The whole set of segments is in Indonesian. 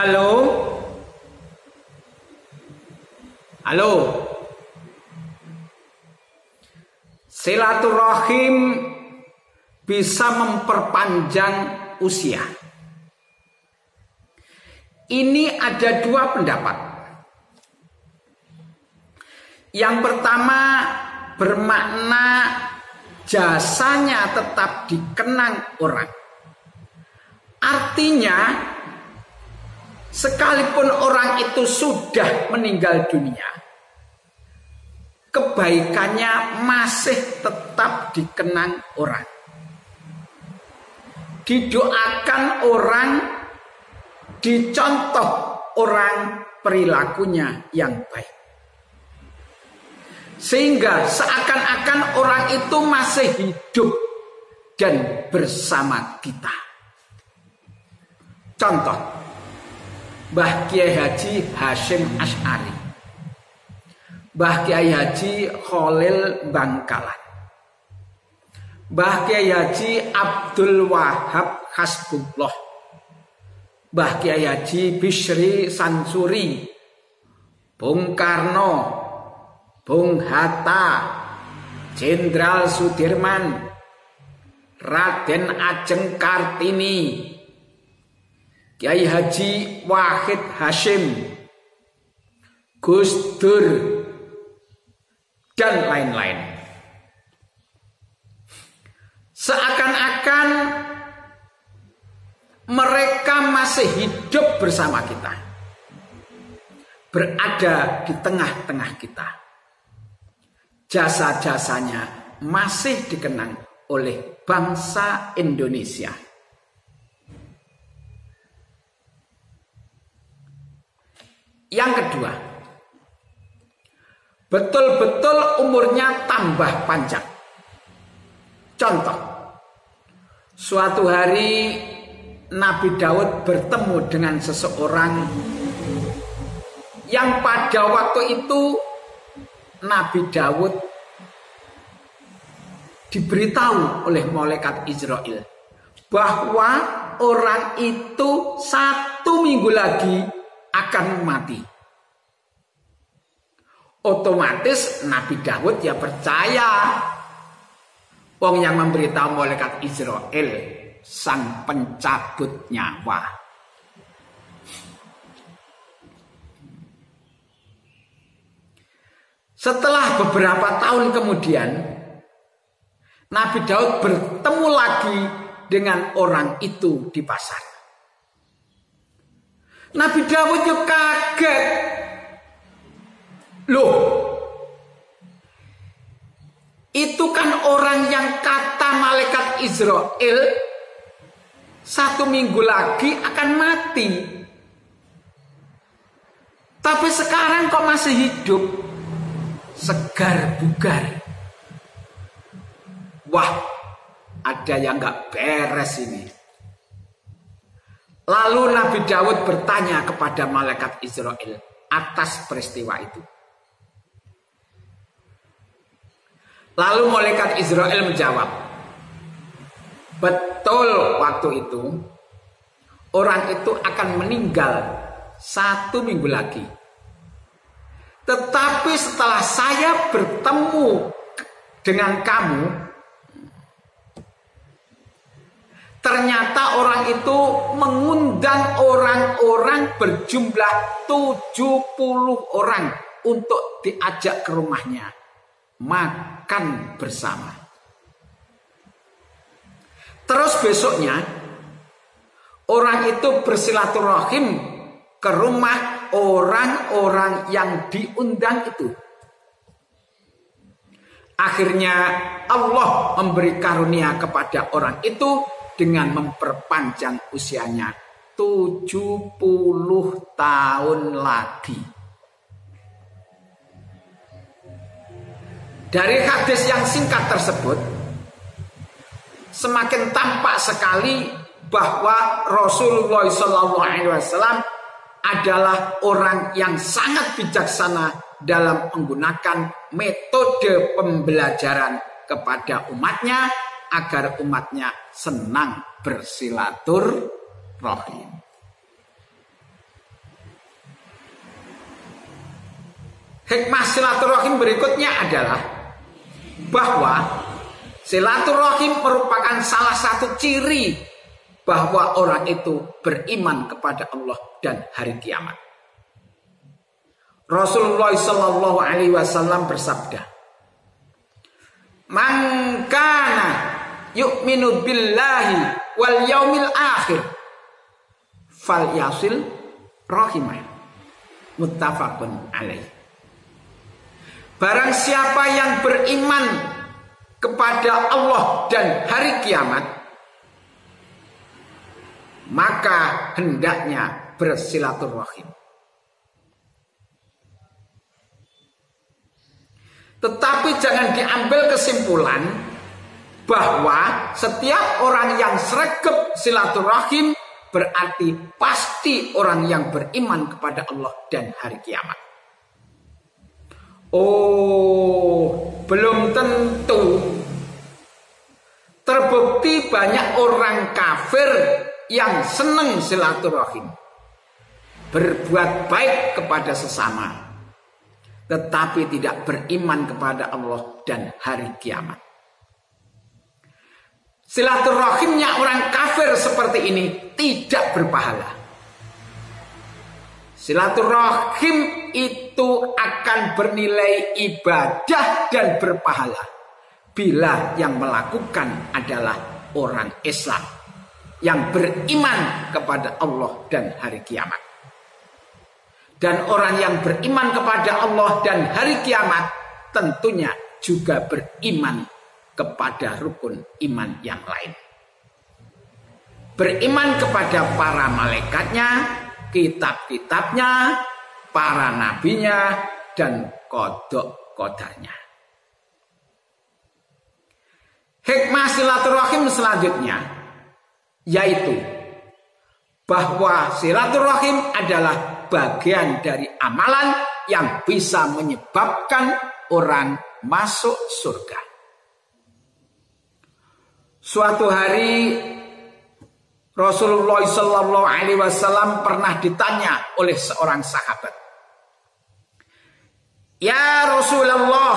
Halo? Halo? Silaturahim bisa memperpanjang usia. Ini ada dua pendapat. Yang pertama bermakna jasanya tetap dikenang orang. Artinya sekalipun orang itu sudah meninggal dunia, kebaikannya masih tetap dikenang orang. Didoakan orang, dicontoh orang perilakunya yang baik. Sehingga seakan-akan orang itu masih hidup dan bersama kita. Contoh, Mbah Kiai Haji Hasyim Asy'ari, Mbah Kiai Haji Khalil Bangkalan, Mbah Kiai Haji Abdul Wahab Hasbullah, Mbah Kiai Haji Bishri Sansuri, Bung Karno, Bung Hatta, Jenderal Sudirman, Raden Ajeng Kartini, Kiai Haji Wahid Hasyim, Gus Dur, dan lain-lain. Seakan-akan mereka masih hidup bersama kita, berada di tengah-tengah kita. Jasa-jasanya masih dikenang oleh bangsa Indonesia. Yang kedua, betul-betul umurnya tambah panjang. Contoh, suatu hari Nabi Daud bertemu dengan seseorang yang pada waktu itu Nabi Daud diberitahu oleh malaikat Israel bahwa orang itu 1 minggu lagi akan mati. Otomatis Nabi Daud ya percaya. Wong yang memberitahu malaikat Israel sang pencabut nyawa. Setelah beberapa tahun kemudian, Nabi Daud bertemu lagi dengan orang itu di pasar. Nabi Daud juga kaget. Loh, itu kan orang yang kata malaikat Israel 1 minggu lagi akan mati. Tapi sekarang kok masih hidup? Segar bugar. Wah, ada yang gak beres ini. Lalu Nabi Daud bertanya kepada malaikat Israel atas peristiwa itu. Lalu malaikat Israel menjawab, betul waktu itu orang itu akan meninggal 1 minggu lagi. Tetapi setelah saya bertemu dengan kamu, ternyata orang itu mengundang orang-orang berjumlah 70 orang untuk diajak ke rumahnya makan bersama. Terus besoknya orang itu bersilaturahim ke rumah orang-orang yang diundang itu. Akhirnya Allah memberi karunia kepada orang itu dengan memperpanjang usianya 70 tahun lagi. Dari hadis yang singkat tersebut semakin tampak sekali bahwa Rasulullah SAW adalah orang yang sangat bijaksana dalam menggunakan metode pembelajaran kepada umatnya agar umatnya senang bersilaturahim. hikmah silaturahim berikutnya adalah bahwa silaturahim merupakan salah satu ciri bahwa orang itu beriman kepada Allah dan hari kiamat. Rasulullah Shallallahu Alaihi Wasallam bersabda, "Man kana yu'minu billahi wal yaumil akhir, fal yasil rahimah." Muttafaqun alaih. Barang siapa yang beriman kepada Allah dan hari kiamat, maka hendaknya bersilaturahim. Tetapi jangan diambil kesimpulan bahwa setiap orang yang sregep silaturahim berarti pasti orang yang beriman kepada Allah dan hari kiamat. Oh, belum tentu. Terbukti banyak orang kafir yang senang silaturahim, berbuat baik kepada sesama, tetapi tidak beriman kepada Allah dan hari kiamat. Silaturahimnya orang kafir seperti ini tidak berpahala. Silaturahim itu akan bernilai ibadah dan berpahala bila yang melakukan adalah orang Islam yang beriman kepada Allah dan hari kiamat. Dan orang yang beriman kepada Allah dan hari kiamat tentunya juga beriman kepada rukun iman yang lain. Beriman kepada para malaikatnya, kitab-kitabnya, para nabinya, dan kodok qadarnya. Hikmah silaturahim selanjutnya yaitu bahwa silaturahim adalah bagian dari amalan yang bisa menyebabkan orang masuk surga. Suatu hari Rasulullah Shallallahu Alaihi Wasallam pernah ditanya oleh seorang sahabat, "Ya Rasulullah,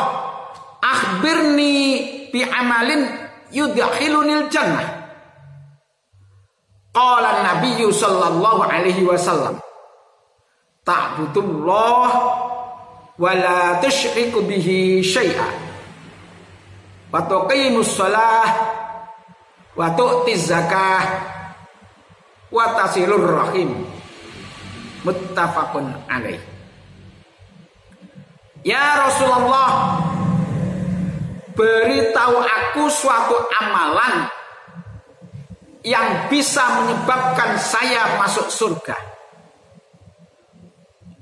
akhbirni bi amalin yudkhilunil jannah." Qala Nabi Shallallahu Alaihi Wasallam, "Ta'budullah wa la tusyriku bihi syai'a wa tuqimus shalah wa tu'tiz zakah wa tasilur rahim." Muttafaqun alaih. Ya Rasulullah, beritahu aku suatu amalan yang bisa menyebabkan saya masuk surga.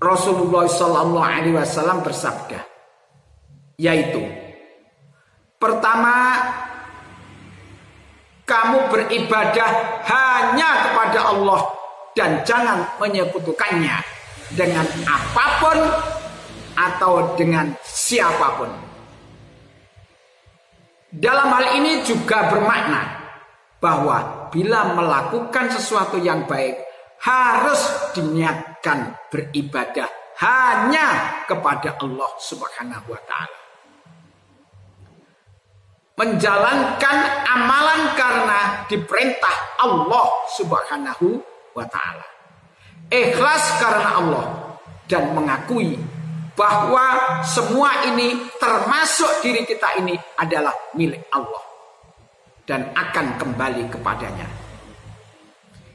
Rasulullah Sallallahu Alaihi Wasallam bersabda, yaitu pertama, kamu beribadah hanya kepada Allah dan jangan menyekutukannya dengan apapun atau dengan siapapun. Dalam hal ini juga bermakna bahwa bila melakukan sesuatu yang baik harus diniatkan beribadah hanya kepada Allah Subhanahu wa Ta'ala. Menjalankan amalan karena diperintah Allah Subhanahu wa Ta'ala. Ikhlas karena Allah dan mengakui bahwa semua ini termasuk diri kita ini adalah milik Allah dan akan kembali kepadanya.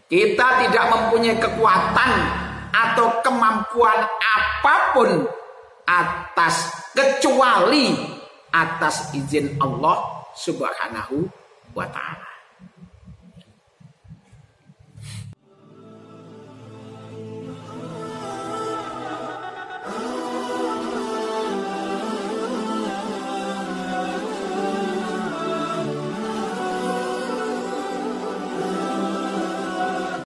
Kita tidak mempunyai kekuatan atau kemampuan apapun kecuali atas izin Allah Subhanahu wa Ta'ala.